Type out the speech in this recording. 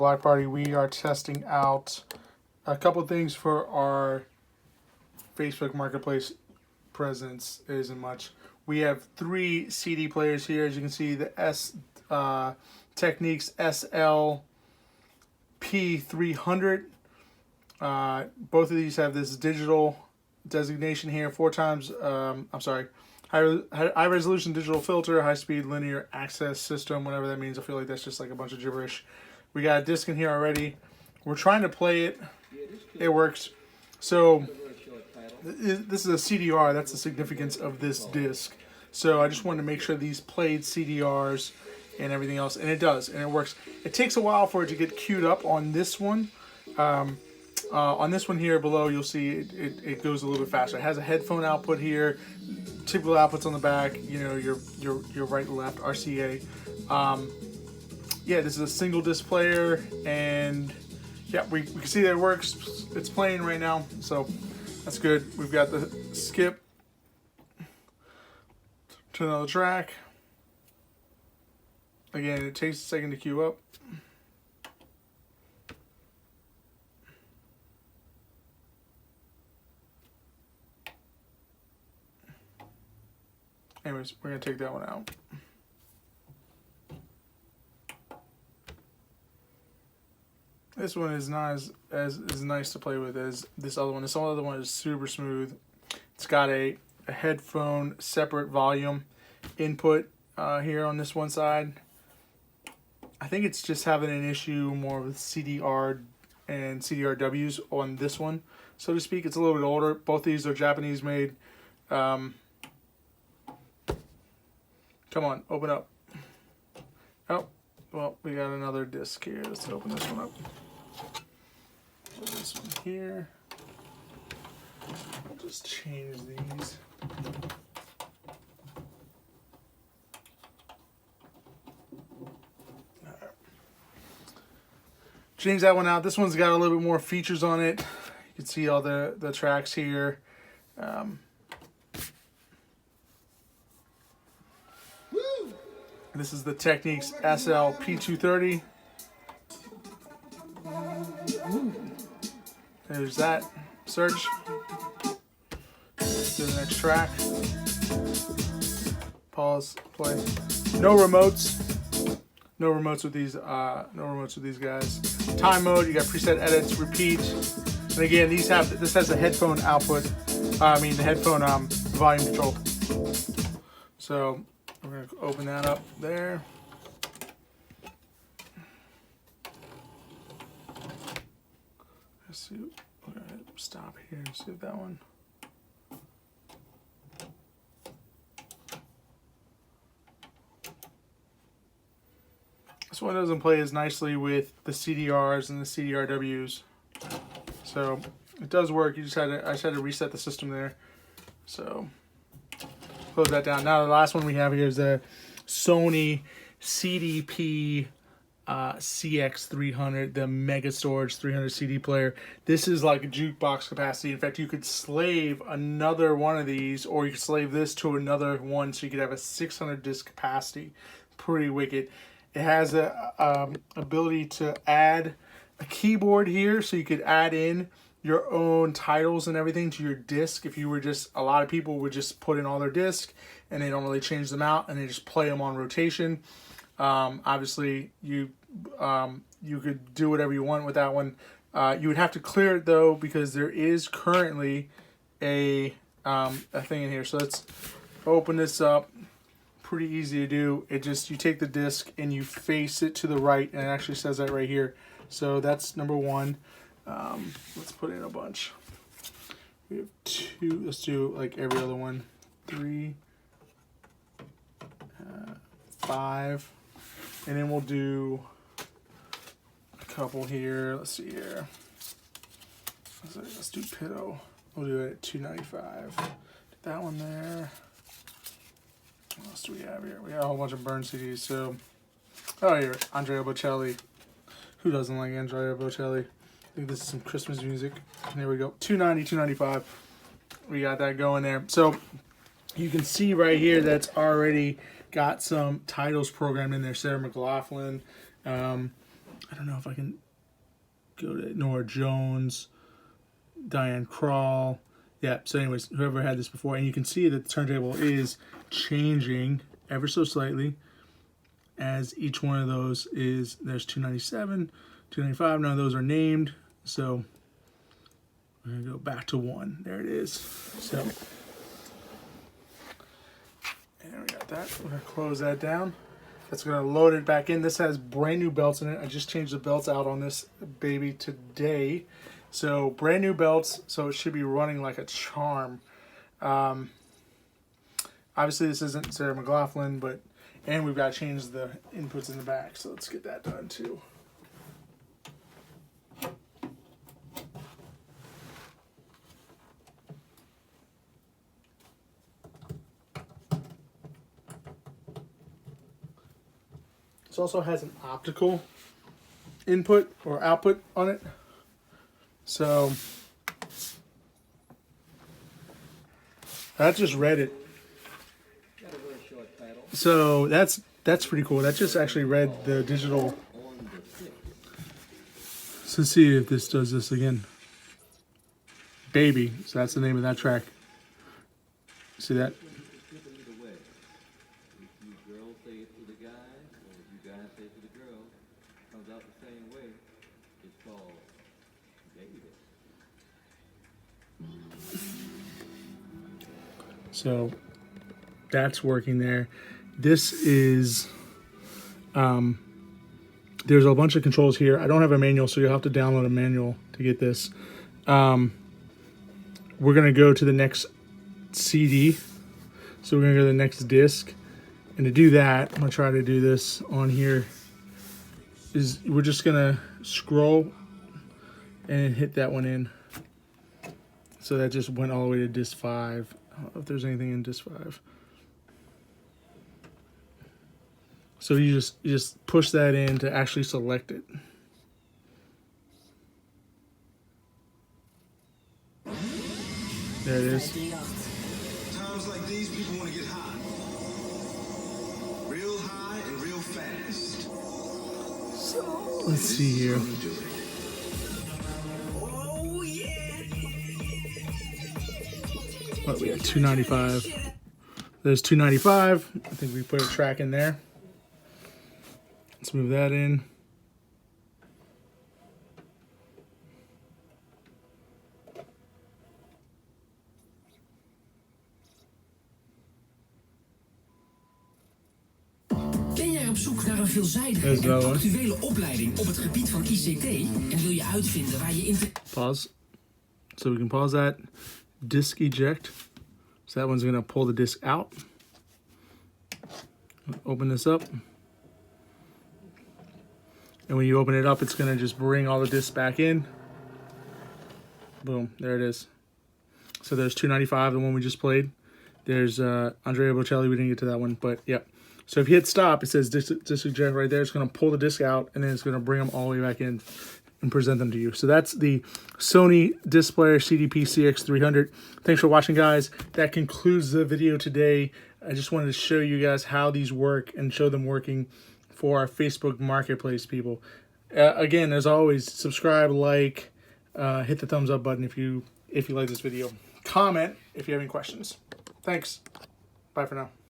Block Party, we are testing out a couple things for our Facebook Marketplace presence. It isn't much. We have 3 CD players here. As you can see, the Technics SL-P300. Both of these have this digital designation here. 4 times, high resolution digital filter, high speed linear access system, whatever that means. I feel like that's just like a bunch of gibberish. We got a disc in here already. We're trying to play it. It works. So this is a CDR. That's the significance of this disc. So I just wanted to make sure these played CDRs and everything else, and it does, and it works. It takes a while for it to get queued up on this one. On this one here below, you'll see it goes a little bit faster. It has a headphone output here, typical outputs on the back. You know, your right and left RCA. Yeah, this is a single disc player, and yeah, we can see that it works. It's playing right now, so that's good. We've got the skip to another track. Again, it takes a second to queue up. Anyways, we're going to take that one out. This one is not as nice to play with as this other one. This other one is super smooth. It's got a headphone separate volume input here on this one side. I think it's just having an issue more with CDR and CDRWs on this one, so to speak. It's a little bit older. Both these are Japanese made. Come on, open up. Oh, well, we got another disc here. Let's open this one up. Put this one here. I'll just change these. Change that one out. This one's got a little bit more features on it. You can see all the tracks here. This is the Technics SL-P230. There's that. Search. Let's do the next track. Pause. Play. No remotes. No remotes with these. No remotes with these guys. Time mode. You got preset edits. Repeat. And again, this has a headphone output. The headphone volume control. So we're gonna open that up there. Let's see. We're gonna stop here and see that one. This one doesn't play as nicely with the CDRs and the CDRWs, so it does work. I just had to reset the system there. So close that down. Now the last one we have here is the Sony CDP-CX300, the Mega Storage 300 CD player. This is like a jukebox capacity. In fact, you could slave another one of these, or you could slave this to another one, so you could have a 600 disc capacity. Pretty wicked. It has a ability to add a keyboard here, so you could add in your own titles and everything to your disc. If you were just, a lot of people would just put in all their disc and they don't really change them out and they just play them on rotation. Obviously, you could do whatever you want with that one. You would have to clear it though, because there is currently a thing in here. So let's open this up. Pretty easy to do. You take the disc and you face it to the right, and it actually says that right here. So that's number 1. Let's put in a bunch. We have 2. Let's do like every other one. 3, 5, and then we'll do a couple here. Let's see here. Let's do Pitto. We'll do it at $2.95. That one there. What else do we have here? We got a whole bunch of burn CDs. So, oh, here, Andrea Bocelli. Who doesn't like Andrea Bocelli? I think this is some Christmas music. There we go. $2.90, $2.95. We got that going there. So you can see right here that's already got some titles programmed in there. Sarah McLachlan. I don't know if I can go to Nora Jones, Diane Krall. Yeah, so anyways, whoever had this before. And you can see that the turntable is changing ever so slightly as each one of those is, there's 297, 295. None of those are named. So we're going to go back to 1. There it is. So, and we got that. We're going to close that down. That's going to load it back in. This has brand new belts in it. I just changed the belts out on this baby today. So brand new belts, so it should be running like a charm. Obviously this isn't Sarah McLaughlin, but, and we've got to change the inputs in the back. So let's get that done too. This also has an optical input or output on it. So I just read it. So that's pretty cool. That just actually read the digital. So let's see if this does this again. Baby. So that's the name of that track. See that? So that's working there. This is, there's a bunch of controls here. I don't have a manual, so you'll have to download a manual to get this. We're going to go to the next CD. So we're going to go to the next disc. And to do that, I'm going to try to do this on here. We're just going to scroll and hit that one in. So that just went all the way to disc 5. I don't know if there's anything in disc 5. So you just push that in to actually select it. There it is. Times like these, people want to get high. Real high and real fast. So let's see here. What, we got 295. There's 295. I think we put a track in there. Let's move that in. Ben jij op zoek naar een veelzijdige en actuele opleiding op het gebied van ICT en wil je uitvinden waar je Pause. So we can pause that. Disk eject. So that one's going to pull the disk out. Open this up. And when you open it up, it's going to just bring all the discs back in. Boom, there it is. So there's 295, the one we just played. There's Andrea Bocelli, we didn't get to that one, but yep. So if you hit stop, it says disc eject right there. It's going to pull the disc out, and then it's going to bring them all the way back in and present them to you. So that's the Sony Disc Player CDP-CX300. Thanks for watching, guys. That concludes the video today. I just wanted to show you guys how these work and show them working for our Facebook Marketplace people. Again, as always, subscribe, like, hit the thumbs up button if you like this video. Comment if you have any questions. Thanks. Bye for now.